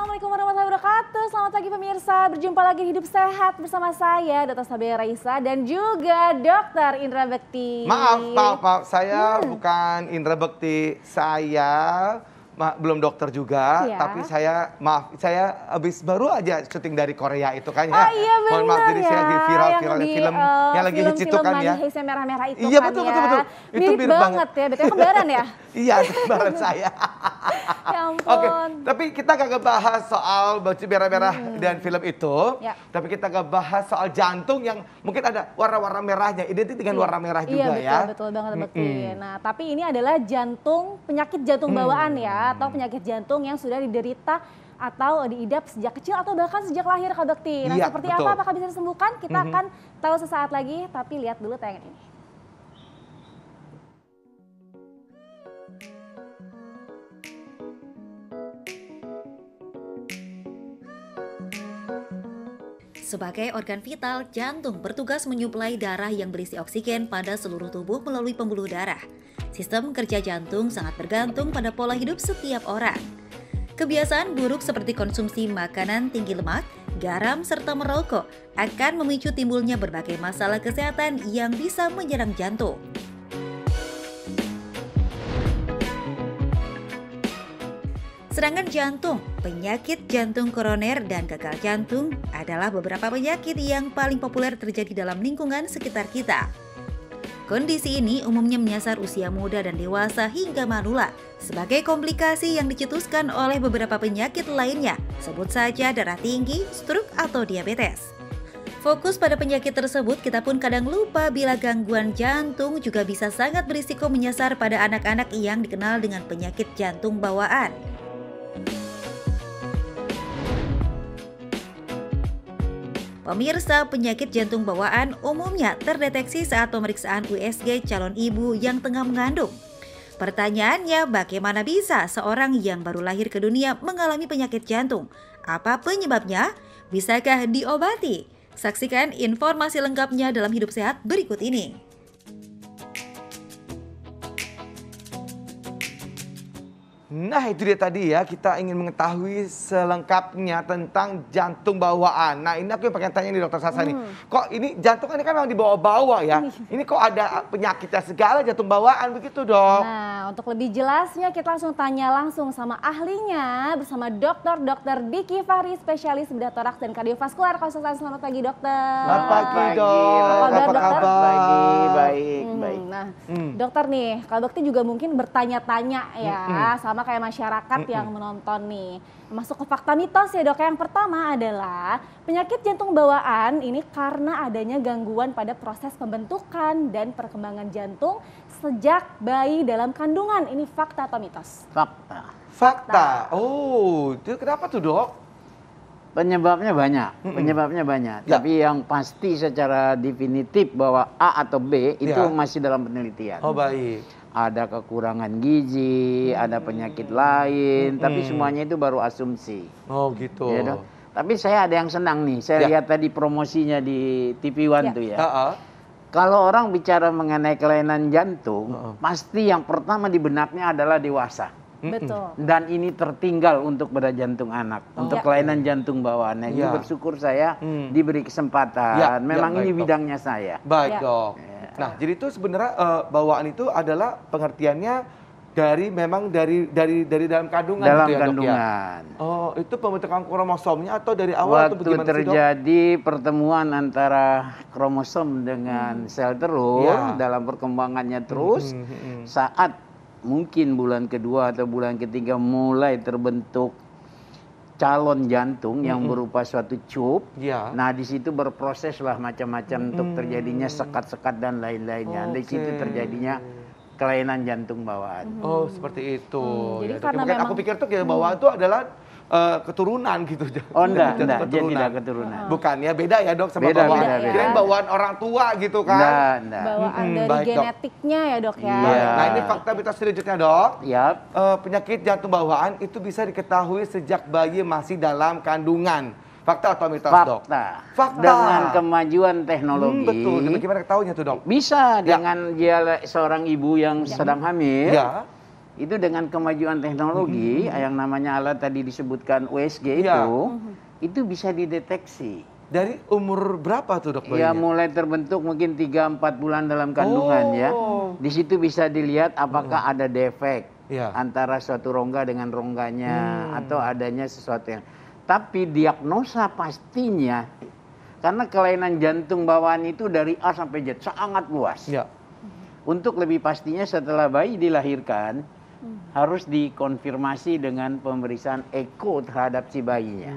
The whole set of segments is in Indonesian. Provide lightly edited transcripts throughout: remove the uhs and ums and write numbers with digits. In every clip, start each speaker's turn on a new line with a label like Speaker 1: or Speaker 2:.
Speaker 1: Assalamualaikum warahmatullahi wabarakatuh. Selamat pagi pemirsa, berjumpa lagi Hidup Sehat bersama saya Dr. Sabia Raisa dan juga Dr. Indra Bekti.
Speaker 2: Maaf, saya bukan Indra Bekti, saya belum dokter juga,
Speaker 1: ya.
Speaker 2: tapi saya habis baru aja syuting dari Korea itu kan ya.
Speaker 1: Oh iya benar.
Speaker 2: Mohon maaf, jadi saya lagi viral film yang lagi hits itu kan ya.
Speaker 1: Yang merah-merah itu
Speaker 2: iya,
Speaker 1: kan
Speaker 2: betul,
Speaker 1: ya.
Speaker 2: betul. Itu
Speaker 1: mirip banget ya, betulnya kembaran ya.
Speaker 2: Iya, kembaran saya.
Speaker 1: Ya ampun.
Speaker 2: Oke, tapi kita gak ngebahas soal baju merah-merah dan film itu.
Speaker 1: Ya.
Speaker 2: Tapi kita ngebahas soal jantung yang mungkin ada warna-warna merahnya, identik dengan warna merah juga ya.
Speaker 1: Iya, betul banget Bekti. Nah, tapi ini adalah penyakit jantung bawaan ya, atau penyakit jantung yang sudah diderita atau diidap sejak kecil atau bahkan sejak lahir Kak Bekti. Nah,
Speaker 2: iya,
Speaker 1: seperti
Speaker 2: betul.
Speaker 1: apa? Apakah bisa disembuhkan? Kita akan tahu sesaat lagi, tapi lihat dulu tayangan ini.
Speaker 3: Sebagai organ vital, jantung bertugas menyuplai darah yang berisi oksigen pada seluruh tubuh melalui pembuluh darah. Sistem kerja jantung sangat bergantung pada pola hidup setiap orang. Kebiasaan buruk seperti konsumsi makanan tinggi lemak, garam, serta merokok akan memicu timbulnya berbagai masalah kesehatan yang bisa menyerang jantung. Serangan jantung, penyakit jantung koroner, dan gagal jantung adalah beberapa penyakit yang paling populer terjadi dalam lingkungan sekitar kita. Kondisi ini umumnya menyasar usia muda dan dewasa hingga manula sebagai komplikasi yang dicetuskan oleh beberapa penyakit lainnya, sebut saja darah tinggi, stroke, atau diabetes. Fokus pada penyakit tersebut, kita pun kadang lupa bila gangguan jantung juga bisa sangat berisiko menyasar pada anak-anak yang dikenal dengan penyakit jantung bawaan. Pemirsa, penyakit jantung bawaan umumnya terdeteksi saat pemeriksaan USG calon ibu yang tengah mengandung. Pertanyaannya, bagaimana bisa seorang yang baru lahir ke dunia mengalami penyakit jantung? Apa penyebabnya? Bisakah diobati? Saksikan informasi lengkapnya dalam Hidup Sehat berikut ini.
Speaker 2: Nah, itu dia tadi ya, kita ingin mengetahui selengkapnya tentang jantung bawaan. Nah, ini aku yang pengen tanya nih Dokter Sasa nih. Kok ini jantung ini kan memang dibawa-bawa ya? Ini kok ada penyakitnya segala jantung bawaan begitu, Dok?
Speaker 1: Nah, untuk lebih jelasnya kita tanya langsung sama ahlinya bersama Dr. Diki Fahri, spesialis bedah toraks dan kardiovaskular. Selamat pagi, Dokter.
Speaker 2: Selamat pagi, Dok.
Speaker 1: Apa kabar?
Speaker 4: Baik.
Speaker 1: Nah, Dokter nih, kalau Bekti juga mungkin bertanya-tanya ya, sama kayak masyarakat yang menonton nih. Masuk ke fakta mitos ya Dok. Yang pertama adalah penyakit jantung bawaan ini karena adanya gangguan pada proses pembentukan dan perkembangan jantung sejak bayi dalam kandungan. Ini fakta atau mitos?
Speaker 2: Fakta. Oh, itu kenapa tuh, Dok?
Speaker 4: Penyebabnya banyak,
Speaker 2: Ya.
Speaker 4: Tapi yang pasti secara definitif bahwa A atau B itu masih dalam penelitian.
Speaker 2: Oh, baik.
Speaker 4: Ada kekurangan gizi, ada penyakit lain, tapi semuanya itu baru asumsi.
Speaker 2: Oh, gitu.
Speaker 4: Ya, Dok? Tapi saya ada yang senang nih, saya lihat tadi promosinya di TV One tuh ya. Kalau orang bicara mengenai kelainan jantung, pasti yang pertama di benaknya adalah dewasa.
Speaker 1: Betul.
Speaker 4: Dan ini tertinggal untuk pada jantung anak, untuk kelainan jantung bawaan. Nah, itu bersyukur saya diberi kesempatan. Memang ini bidangnya saya.
Speaker 2: Baik, Dok. Nah, jadi itu sebenarnya bawaan itu adalah pengertiannya dari dalam kandungan
Speaker 4: Dalam
Speaker 2: gitu ya,
Speaker 4: kandungan.
Speaker 2: Dok ya? Oh, itu pembentukan kromosomnya atau dari awal atau bagaimana sih, Dok?
Speaker 4: Terjadi pertemuan antara kromosom dengan sel telur dalam perkembangannya terus saat mungkin bulan kedua atau bulan ketiga mulai terbentuk calon jantung yang berupa suatu cup. Nah, di situ berproseslah macam-macam untuk terjadinya sekat-sekat dan lain-lainnya. Di situ terjadinya kelainan jantung bawaan.
Speaker 2: Oh, seperti itu.
Speaker 1: Jadi
Speaker 2: Ya,
Speaker 1: karena
Speaker 2: mungkin aku pikir tuh bawaan itu adalah keturunan gitu.
Speaker 4: Oh, enggak, dia tidak keturunan.
Speaker 2: Bukan ya, beda ya, Dok, sama
Speaker 4: Beda,
Speaker 2: bawaan.
Speaker 4: beda.
Speaker 2: Kirain bawaan orang tua gitu kan.
Speaker 4: Enggak.
Speaker 1: Bawaan dari
Speaker 2: baik, Dok.
Speaker 1: genetiknya ya Dok ya.
Speaker 4: Iya.
Speaker 2: Nah, ini fakta mitos selanjutnya, Dok.
Speaker 4: Yap.
Speaker 2: Penyakit jantung bawaan itu bisa diketahui sejak bayi masih dalam kandungan. Fakta atau mitos, Dok? Fakta.
Speaker 4: Dengan kemajuan teknologi.
Speaker 2: Betul. Gimana ketahuinya tuh, Dok?
Speaker 4: Bisa dengan dia seorang ibu yang sedang hamil.
Speaker 2: Ya.
Speaker 4: Itu dengan kemajuan teknologi yang namanya alat tadi disebutkan USG itu bisa dideteksi.
Speaker 2: Dari umur berapa tuh dok
Speaker 4: Ya
Speaker 2: bayinya?
Speaker 4: mulai terbentuk mungkin 3-4 bulan dalam kandungan ya. Di situ bisa dilihat apakah ada defek antara suatu rongga dengan rongganya atau adanya sesuatu yang. Tapi diagnosa pastinya karena kelainan jantung bawaan itu dari A sampai Z sangat luas. Untuk lebih pastinya setelah bayi dilahirkan harus dikonfirmasi dengan pemeriksaan eko terhadap si bayinya.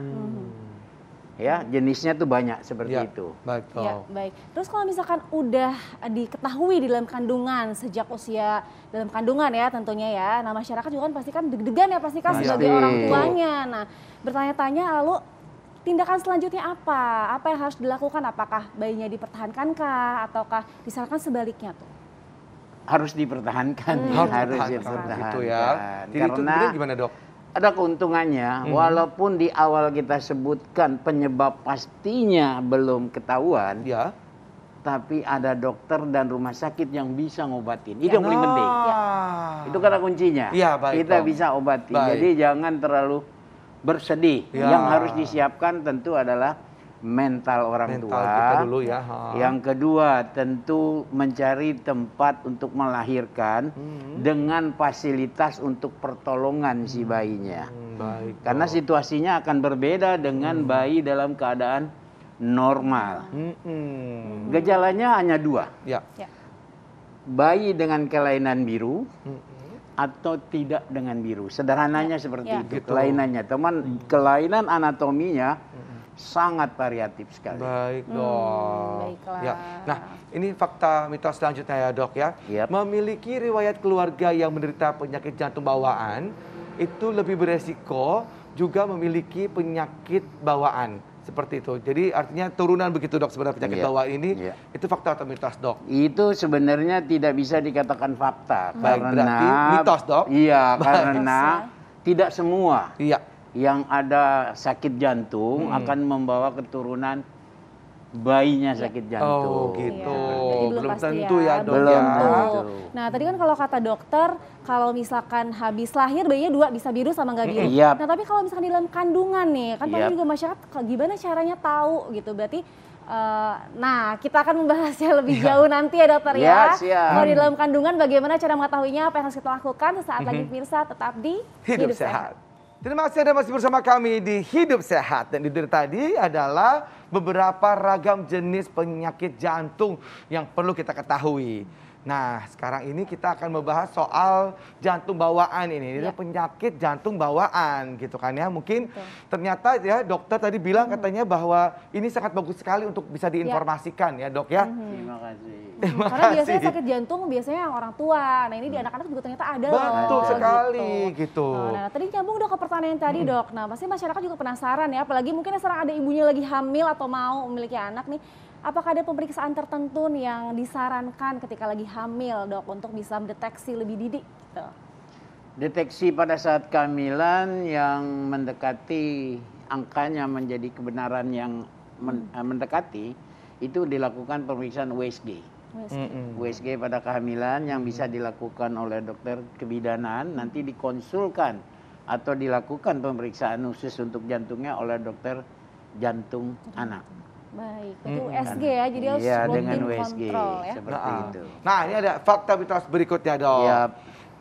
Speaker 4: Ya, jenisnya tuh banyak seperti itu.
Speaker 2: Baik,
Speaker 1: ya, baik. Terus kalau misalkan udah diketahui di dalam kandungan sejak usia dalam kandungan ya tentunya ya. Nah, masyarakat juga kan pasti kan deg-degan ya pasti kan sebagai orang tuanya. Nah, bertanya-tanya lalu tindakan selanjutnya apa? Apa yang harus dilakukan? Apakah bayinya dipertahankankah ataukah disarankan sebaliknya tuh?
Speaker 4: Harus dipertahankan, harus dipertahankan.
Speaker 2: Gitu ya. Jadi
Speaker 4: karena
Speaker 2: itu gimana dok?
Speaker 4: ada keuntungannya, walaupun di awal kita sebutkan penyebab pastinya belum ketahuan, tapi ada dokter dan rumah sakit yang bisa ngobatin. Itu yang paling penting. Itu kata kuncinya. Kita bisa obatin. Jadi jangan terlalu bersedih. Yang harus disiapkan tentu adalah mental orang tua.
Speaker 2: Kita dulu ya.
Speaker 4: Yang kedua tentu mencari tempat untuk melahirkan dengan fasilitas untuk pertolongan si bayinya. Karena situasinya akan berbeda dengan bayi dalam keadaan normal. Gejalanya hanya 2. Bayi dengan kelainan biru atau tidak dengan biru. Sederhananya seperti itu kelainannya. Teman, kelainan anatominya sangat variatif sekali.
Speaker 2: Baik dok. Nah ini fakta mitos selanjutnya ya dok ya. Memiliki riwayat keluarga yang menderita penyakit jantung bawaan itu lebih beresiko juga memiliki penyakit bawaan. Seperti itu. Jadi artinya turunan begitu dok sebenarnya penyakit bawaan ini. Itu fakta atau mitos dok?
Speaker 4: Itu sebenarnya tidak bisa dikatakan fakta.
Speaker 2: Karena berarti mitos dok?
Speaker 4: Iya, karena tidak semua yang ada sakit jantung akan membawa keturunan bayinya sakit jantung.
Speaker 2: Oh gitu.
Speaker 1: Belum
Speaker 2: tentu ya dok.
Speaker 4: Belum
Speaker 1: tentu. Nah tadi kan kalau kata dokter, kalau misalkan habis lahir bayinya 2 bisa biru sama nggak biru. Nah tapi kalau misalkan di dalam kandungan nih, kan paling juga masyarakat gimana caranya tahu gitu. Berarti nah kita akan membahasnya lebih jauh nanti ya dokter ya. Kalau di dalam kandungan bagaimana cara mengetahuinya, apa yang harus kita lakukan sesaat lagi pemirsa tetap di
Speaker 2: Hidup Sehat. Terima kasih Anda masih bersama kami di Hidup Sehat. Dan itu tadi adalah beberapa ragam jenis penyakit jantung yang perlu kita ketahui. Nah sekarang ini kita akan membahas soal jantung bawaan ini. Ini penyakit jantung bawaan gitu kan ya. Mungkin ternyata ya dokter tadi bilang katanya bahwa ini sangat bagus sekali untuk bisa diinformasikan ya dok ya.
Speaker 4: Terima kasih.
Speaker 1: Karena biasanya sakit jantung biasanya yang orang tua. Nah ini di anak-anak juga ternyata ada loh.
Speaker 2: Betul sekali gitu.
Speaker 1: Nah tadi nyambung dok ke pertanyaan tadi dok. Nah pasti masyarakat juga penasaran ya. Apalagi mungkin sekarang ada ibunya lagi hamil atau mau memiliki anak nih. Apakah ada pemeriksaan tertentu yang disarankan ketika lagi hamil dok untuk bisa mendeteksi lebih dini? Gitu.
Speaker 4: Deteksi pada saat kehamilan yang mendekati angkanya menjadi kebenaran yang mendekati itu dilakukan pemeriksaan USG. USG pada kehamilan yang bisa dilakukan oleh dokter kebidanan nanti dikonsulkan atau dilakukan pemeriksaan khusus untuk jantungnya oleh dokter jantung anak.
Speaker 1: Baik, itu USG ya, jadi harus
Speaker 4: dengan
Speaker 1: rutin
Speaker 4: USG
Speaker 1: kontrol ya.
Speaker 4: seperti itu.
Speaker 2: Nah ini ada fakta mitos berikutnya dok.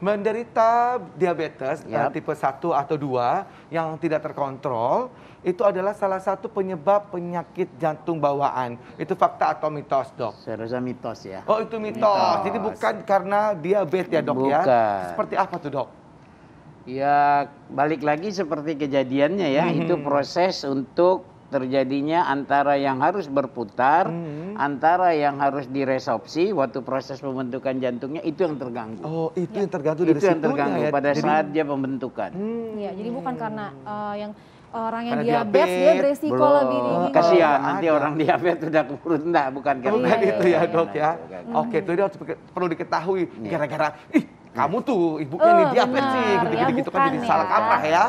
Speaker 2: Menderita diabetes tipe 1 atau 2 yang tidak terkontrol itu adalah salah satu penyebab penyakit jantung bawaan. Itu fakta atau mitos dok?
Speaker 4: Seharusnya mitos ya.
Speaker 2: Oh itu mitos. Jadi bukan karena diabetes ya dok ya? Seperti apa tuh dok?
Speaker 4: Ya balik lagi seperti kejadiannya ya, itu proses untuk terjadinya antara yang harus berputar, antara yang harus diresopsi waktu proses pembentukan jantungnya itu yang terganggu.
Speaker 2: Oh, itu yang terganggu dari
Speaker 4: itu yang terganggu ya, pada saat dia pembentukan.
Speaker 1: Iya, jadi bukan karena yang orang yang diabetes dia beresiko lebih tinggi.
Speaker 4: Kasihan nanti orang diabetes udah keburu enggak, bukan karena
Speaker 2: itu ya dok ya. Oke, itu dia perlu diketahui gara-gara kamu tuh ibunya nih diabetes sih, gitu-gitu kan jadi salah kaprah ya.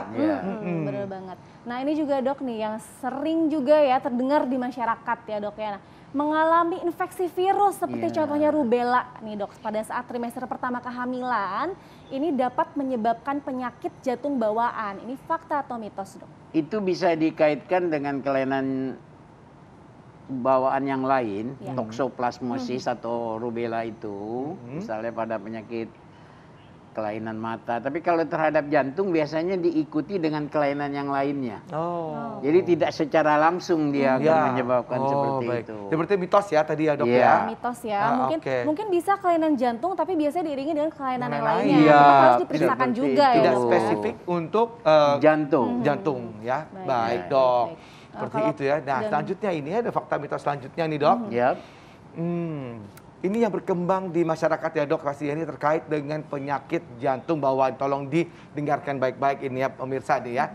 Speaker 1: Bener banget. Nah ini juga dok nih yang sering juga ya terdengar di masyarakat ya dok ya. Nah, mengalami infeksi virus seperti
Speaker 4: Iya.
Speaker 1: contohnya rubella nih dok, pada saat trimester pertama kehamilan ini dapat menyebabkan penyakit jantung bawaan. Ini fakta atau mitos dok?
Speaker 4: Itu bisa dikaitkan dengan kelainan bawaan yang lain,
Speaker 1: Ya.
Speaker 4: toksoplasmosis atau rubella itu, misalnya pada penyakit kelainan mata. Tapi kalau terhadap jantung biasanya diikuti dengan kelainan yang lainnya.
Speaker 2: Oh.
Speaker 4: Jadi tidak secara langsung dia akan menyebabkan seperti
Speaker 2: baik.
Speaker 4: itu.
Speaker 2: Itu berarti mitos ya tadi ya dok
Speaker 4: Iya.
Speaker 2: ya.
Speaker 1: Mitos ya,
Speaker 2: Ah,
Speaker 1: mungkin
Speaker 2: oke.
Speaker 1: mungkin bisa kelainan jantung tapi biasanya diiringi dengan kelainan yang
Speaker 2: Yang
Speaker 1: lainnya.
Speaker 2: lain.
Speaker 1: Tetap harus
Speaker 4: Iya,
Speaker 1: diperiksakan
Speaker 4: seperti
Speaker 1: juga ya
Speaker 2: Tidak
Speaker 1: dok.
Speaker 2: spesifik untuk
Speaker 4: Jantung.
Speaker 2: jantung ya.
Speaker 1: Baik,
Speaker 2: Baik,
Speaker 1: baik,
Speaker 2: dok.
Speaker 1: baik.
Speaker 2: Seperti
Speaker 1: Kalau-
Speaker 2: itu ya. Nah,
Speaker 1: dan-
Speaker 2: selanjutnya ini ada fakta mitos selanjutnya nih dok.
Speaker 4: Yap.
Speaker 2: Ini yang berkembang di masyarakat ya dok, kasih ini terkait dengan penyakit jantung bawaan. Tolong didengarkan baik-baik ini ya pemirsa deh ya.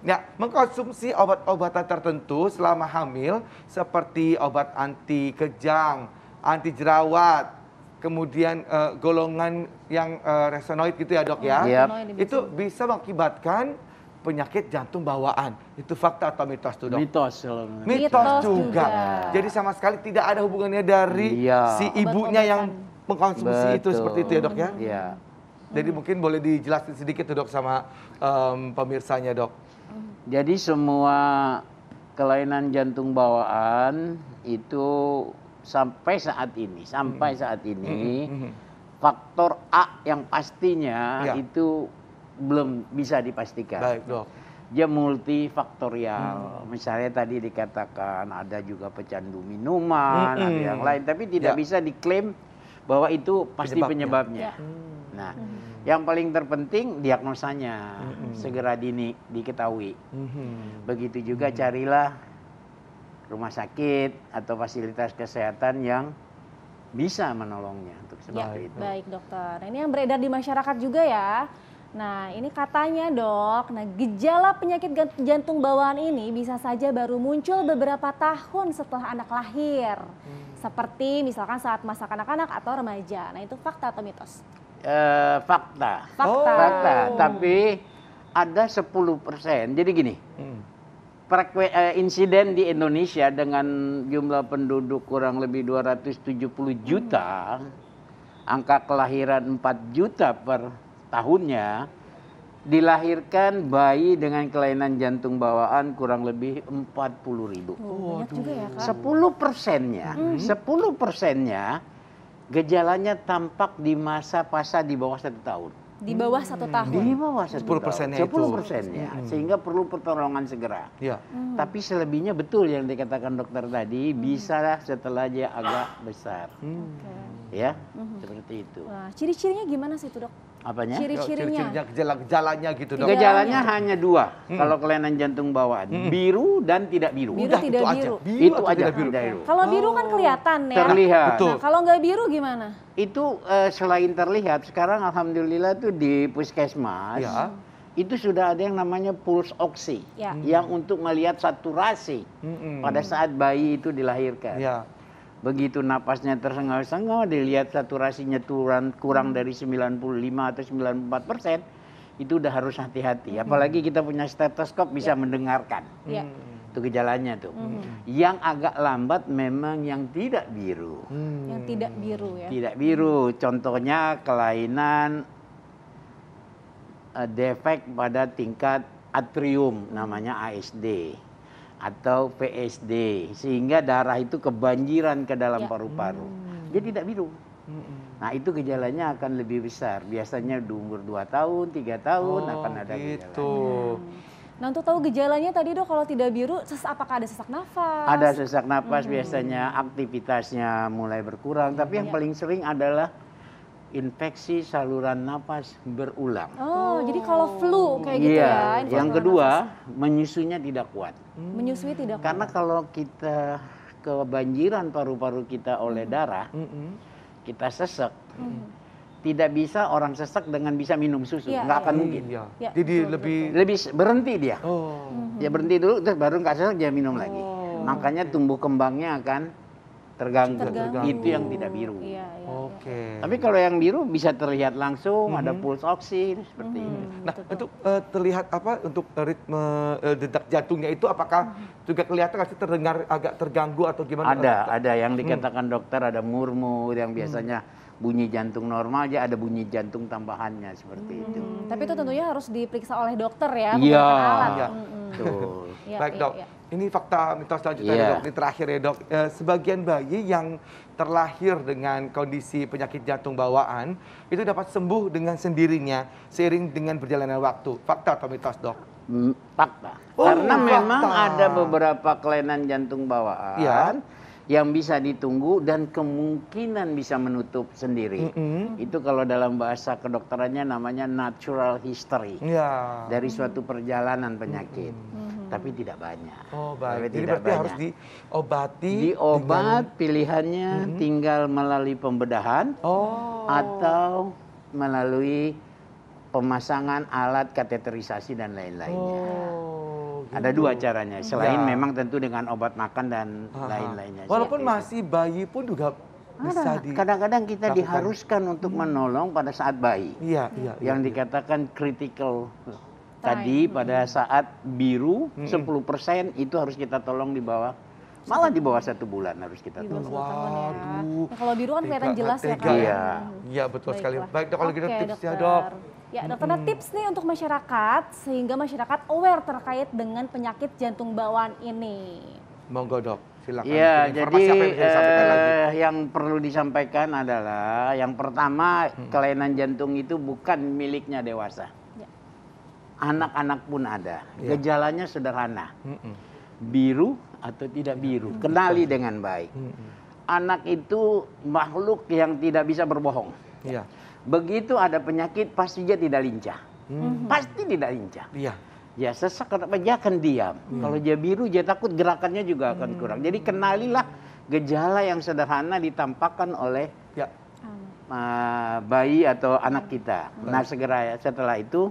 Speaker 2: Ya, mengkonsumsi obat-obatan tertentu selama hamil seperti obat anti kejang, anti jerawat, kemudian golongan yang resenoid gitu ya dok ya.
Speaker 4: Yap.
Speaker 2: Itu bisa mengakibatkan penyakit jantung bawaan. Itu fakta atau mitos tuh dok?
Speaker 4: Mitos. kalau menurut
Speaker 2: Mitos
Speaker 1: Mitos
Speaker 2: juga.
Speaker 1: juga.
Speaker 2: Jadi sama sekali tidak ada hubungannya dari
Speaker 4: Iya.
Speaker 2: si ibunya yang
Speaker 1: Obat-obatan.
Speaker 2: mengkonsumsi itu
Speaker 4: Betul.
Speaker 2: seperti itu ya dok ya.
Speaker 4: Iya.
Speaker 2: Jadi mungkin boleh dijelasin sedikit tuh dok sama pemirsanya dok.
Speaker 4: Jadi semua kelainan jantung bawaan itu sampai saat ini, faktor A yang pastinya
Speaker 2: Ya.
Speaker 4: itu belum bisa dipastikan.
Speaker 2: Baik dok.
Speaker 4: Dia multifaktorial. Misalnya tadi dikatakan ada juga pecandu minuman, ada yang lain, tapi tidak
Speaker 2: Ya.
Speaker 4: bisa diklaim bahwa itu pasti
Speaker 2: Penyebabnya.
Speaker 4: penyebabnya.
Speaker 1: Ya.
Speaker 4: Nah, yang paling terpenting diagnosanya segera diketahui. Begitu juga carilah rumah sakit atau fasilitas kesehatan yang bisa menolongnya untuk
Speaker 1: Ya,
Speaker 4: seperti itu.
Speaker 1: baik dokter. Nah, ini yang beredar di masyarakat juga ya. Nah, ini katanya dok, gejala penyakit jantung bawaan ini bisa saja baru muncul beberapa tahun setelah anak lahir. Seperti misalkan saat masa kanak-kanak atau remaja. Nah, itu fakta atau mitos?
Speaker 4: Fakta.
Speaker 1: Fakta.
Speaker 4: Fakta, tapi ada 10%. Jadi gini, insiden di Indonesia dengan jumlah penduduk kurang lebih 270 juta, angka kelahiran 4 juta per tahunnya, dilahirkan bayi dengan kelainan jantung bawaan kurang lebih 40.000.
Speaker 1: Banyak juga ya kak.
Speaker 4: 10%-nya gejalanya tampak di masa fase di bawah 1 tahun.
Speaker 1: Di bawah 1 tahun.
Speaker 4: Di bawah 1
Speaker 2: 10%-nya
Speaker 4: tahun.
Speaker 2: itu.
Speaker 4: 10%-nya. Sehingga perlu pertolongan segera.
Speaker 2: Ya.
Speaker 4: Tapi selebihnya betul yang dikatakan dokter tadi, bisa setelah dia agak besar.
Speaker 1: Oke.
Speaker 4: Ya, seperti itu.
Speaker 1: Wah, ciri-cirinya gimana sih itu dok?
Speaker 4: Apanya?
Speaker 1: Ciri-cirinya.
Speaker 2: Gejala-gejalanya gitu dok.
Speaker 4: Gejalanya hanya 2 kalau kelainan jantung bawaan, biru dan tidak biru.
Speaker 1: Biru
Speaker 2: Udah,
Speaker 1: tidak
Speaker 2: itu aja.
Speaker 1: biru.
Speaker 4: Itu
Speaker 2: atau
Speaker 4: aja.
Speaker 2: tidak biru?
Speaker 4: Biru.
Speaker 1: Kalau biru kan kelihatan ya.
Speaker 4: Terlihat.
Speaker 2: Betul.
Speaker 1: Nah, kalau nggak biru gimana?
Speaker 4: Itu selain terlihat, sekarang alhamdulillah tuh di puskesmas,
Speaker 2: Ya.
Speaker 4: itu sudah ada yang namanya pulse oxy,
Speaker 1: Ya.
Speaker 4: yang untuk melihat saturasi pada saat bayi itu dilahirkan.
Speaker 2: Ya.
Speaker 4: Begitu napasnya tersengal-sengal, dilihat saturasinya kurang dari 95 atau 94%, itu udah harus hati-hati. Apalagi kita punya stetoskop bisa mendengarkan.
Speaker 1: Ya.
Speaker 4: Itu gejalanya tuh. Yang agak lambat memang yang tidak biru.
Speaker 1: Yang tidak biru ya.
Speaker 4: Tidak biru, contohnya kelainan defek pada tingkat atrium, namanya ASD atau PSD, sehingga darah itu kebanjiran ke dalam
Speaker 1: Ya.
Speaker 4: paru-paru. Dia tidak biru. Nah, itu gejalanya akan lebih besar. Biasanya di umur 2 tahun, 3 tahun akan ada
Speaker 2: gitu.
Speaker 4: gejala.
Speaker 1: Nah, untuk tahu gejalanya tadi dok, kalau tidak biru, apakah ada sesak nafas?
Speaker 4: Ada sesak napas, biasanya aktivitasnya mulai berkurang, tapi yang paling sering adalah infeksi saluran napas berulang.
Speaker 1: Oh, jadi kalau flu kayak gitu
Speaker 4: Iya.
Speaker 1: ya? infeksi
Speaker 4: Yang
Speaker 1: saluran
Speaker 4: kedua,
Speaker 1: nafas.
Speaker 4: menyusunya tidak kuat.
Speaker 1: Menyusui tidak
Speaker 4: Karena
Speaker 1: kuat.
Speaker 4: kalau kita kebanjiran paru-paru kita oleh darah, kita sesek, tidak bisa orang sesek dengan bisa minum susu,
Speaker 1: Iya,
Speaker 4: nggak
Speaker 1: iya.
Speaker 4: akan mungkin.
Speaker 2: Iya.
Speaker 1: Ya,
Speaker 2: Jadi
Speaker 1: betul,
Speaker 2: lebih
Speaker 4: Lebih berhenti dia,
Speaker 2: oh.
Speaker 4: dia berhenti dulu, terus baru nggak sesek dia minum lagi. Makanya tumbuh kembangnya akan terganggu.
Speaker 1: Terganggu.
Speaker 4: Itu yang tidak biru.
Speaker 1: Iya, iya,
Speaker 2: Oke.
Speaker 4: Tapi kalau yang biru bisa terlihat langsung, ada pulse oksi seperti itu.
Speaker 2: Nah, untuk terlihat apa untuk ritme detak jantungnya itu apakah juga kelihatan nggak sih terdengar agak terganggu atau gimana?
Speaker 4: Ada yang dikatakan dokter ada murmur yang biasanya bunyi jantung normal aja ada bunyi jantung tambahannya seperti itu.
Speaker 1: Tapi itu tentunya harus diperiksa oleh dokter ya,
Speaker 4: Iya.
Speaker 1: menggunakan alat.
Speaker 2: Iya.
Speaker 4: Betul.
Speaker 1: Iya,
Speaker 2: Baik
Speaker 1: iya,
Speaker 2: dok,
Speaker 1: iya.
Speaker 2: ini fakta mitos selanjutnya
Speaker 4: Iya.
Speaker 2: dok, ini terakhir ya dok. Sebagian bayi yang terlahir dengan kondisi penyakit jantung bawaan itu dapat sembuh dengan sendirinya seiring dengan berjalannya waktu. Fakta atau mitos dok?
Speaker 4: Fakta.
Speaker 2: Oh,
Speaker 4: Karena memang
Speaker 2: fakta.
Speaker 4: ada beberapa kelainan jantung bawaan
Speaker 2: Iya.
Speaker 4: yang bisa ditunggu dan kemungkinan bisa menutup sendiri. Itu kalau dalam bahasa kedokterannya namanya natural history.
Speaker 2: Iya.
Speaker 4: Dari suatu perjalanan penyakit. Tapi tidak banyak.
Speaker 2: Oh
Speaker 4: Tapi
Speaker 2: baik. Jadi
Speaker 4: tidak
Speaker 2: berarti harus
Speaker 4: banyak.
Speaker 2: diobati.
Speaker 4: Diobat pilihannya tinggal melalui pembedahan
Speaker 2: Oh.
Speaker 4: atau melalui pemasangan alat kateterisasi dan lain-lainnya.
Speaker 2: Oh,
Speaker 4: Ada
Speaker 2: gitu.
Speaker 4: dua caranya, selain
Speaker 2: Ya.
Speaker 4: memang tentu dengan obat makan dan
Speaker 2: Aha.
Speaker 4: lain-lainnya.
Speaker 2: Walaupun
Speaker 4: Seperti itu.
Speaker 2: masih bayi pun juga bisa di.
Speaker 4: Kadang-kadang kita
Speaker 2: lakukan.
Speaker 4: diharuskan untuk menolong pada saat bayi.
Speaker 2: Iya, iya.
Speaker 4: Yang
Speaker 2: iya.
Speaker 4: dikatakan critical tadi pada saat biru 10% itu harus kita tolong di bawah, malah di bawah 1 bulan harus kita
Speaker 1: Di bawah
Speaker 4: tolong.
Speaker 1: 1 tahun ya.
Speaker 2: Waduh.
Speaker 1: Nah, kalau biru kan kelihatan
Speaker 2: Tega,
Speaker 1: jelas ya
Speaker 2: tega
Speaker 1: kan.
Speaker 2: ya.
Speaker 4: Iya.
Speaker 2: Iya betul sekali.
Speaker 1: Baiklah.
Speaker 2: Baik dok kalau gitu
Speaker 1: Oke,
Speaker 2: tipsnya
Speaker 1: dokter.
Speaker 2: dok.
Speaker 1: Ya dokter, ada tips nih untuk masyarakat sehingga masyarakat aware terkait dengan penyakit jantung bawaan ini.
Speaker 2: Monggo dok, silakan.
Speaker 4: Ya,
Speaker 2: Informasi
Speaker 4: jadi
Speaker 2: apa yang bisa disampaikan lagi?
Speaker 4: yang perlu disampaikan adalah yang pertama kelainan jantung itu bukan miliknya dewasa.
Speaker 1: Ya.
Speaker 4: Anak-anak pun ada.
Speaker 2: Ya.
Speaker 4: Gejalanya sederhana.
Speaker 2: Mm-mm.
Speaker 4: Biru atau tidak biru. Kenali dengan baik.
Speaker 2: Mm-mm.
Speaker 4: Anak itu makhluk yang tidak bisa berbohong.
Speaker 2: Iya.
Speaker 4: Begitu ada penyakit pasti dia tidak lincah. Pasti tidak lincah.
Speaker 2: Iya.
Speaker 4: Ya sesak apa dia akan diam. Kalau dia biru dia takut gerakannya juga akan kurang. Jadi kenalilah gejala yang sederhana ditampakkan oleh
Speaker 2: Ya.
Speaker 4: bayi atau anak kita. Nah segera setelah itu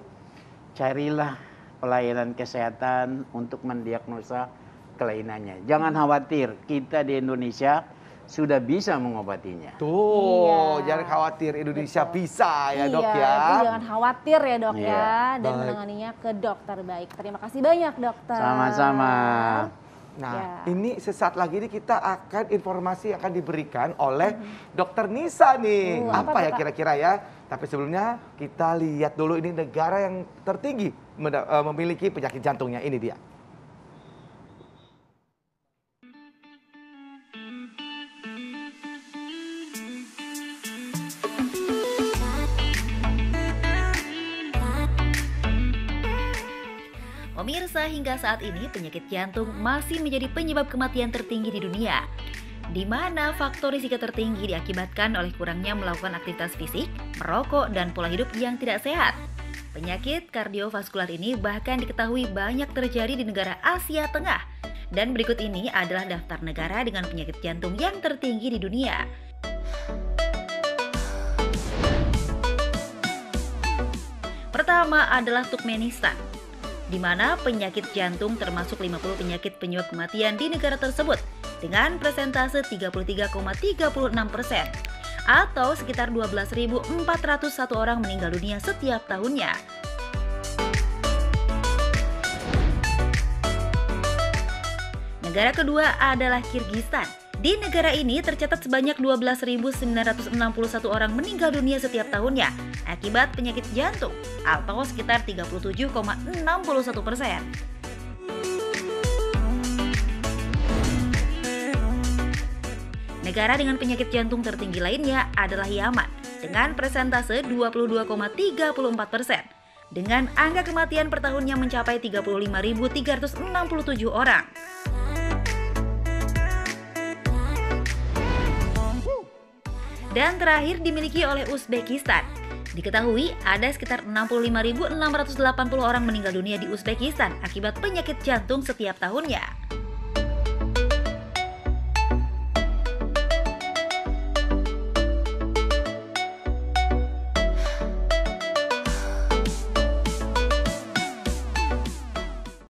Speaker 4: carilah pelayanan kesehatan untuk mendiagnosa kelainannya. Jangan khawatir, kita di Indonesia sudah bisa mengobatinya.
Speaker 2: Tuh,
Speaker 1: Iya.
Speaker 2: jangan khawatir, Indonesia
Speaker 1: Betul.
Speaker 2: bisa ya dok
Speaker 1: Iya,
Speaker 2: ya.
Speaker 1: jadi jangan khawatir ya dok
Speaker 4: Iya.
Speaker 1: ya, dan
Speaker 2: Baik.
Speaker 1: menanganinya ke dokter baik. Terima kasih banyak dokter.
Speaker 4: Sama-sama.
Speaker 2: Nah,
Speaker 1: Ya.
Speaker 2: ini sesaat lagi ini kita akan informasi akan diberikan oleh Dokter Nisa nih.
Speaker 1: apa
Speaker 2: Apa
Speaker 1: tuh,
Speaker 2: ya
Speaker 1: Kak?
Speaker 2: kira-kira ya? Tapi sebelumnya kita lihat dulu ini negara yang tertinggi memiliki penyakit jantungnya. Ini dia.
Speaker 3: Pemirsa, hingga saat ini penyakit jantung masih menjadi penyebab kematian tertinggi di dunia, di mana faktor risiko tertinggi diakibatkan oleh kurangnya melakukan aktivitas fisik, merokok, dan pola hidup yang tidak sehat. Penyakit kardiovaskular ini bahkan diketahui banyak terjadi di negara Asia Tengah. Dan berikut ini adalah daftar negara dengan penyakit jantung yang tertinggi di dunia. Pertama adalah Turkmenistan, di mana penyakit jantung termasuk 50 penyakit penyebab kematian di negara tersebut dengan persentase 33,36%, atau sekitar 12.401 orang meninggal dunia setiap tahunnya. Negara kedua adalah Kirgistan. Di negara ini tercatat sebanyak 12.961 orang meninggal dunia setiap tahunnya akibat penyakit jantung, atau sekitar 37,61%. Negara dengan penyakit jantung tertinggi lainnya adalah Yaman dengan persentase 22,34%, dengan angka kematian per tahunnya mencapai 35.367 orang. Dan terakhir dimiliki oleh Uzbekistan. Diketahui ada sekitar 65.680 orang meninggal dunia di Uzbekistan akibat penyakit jantung setiap tahunnya.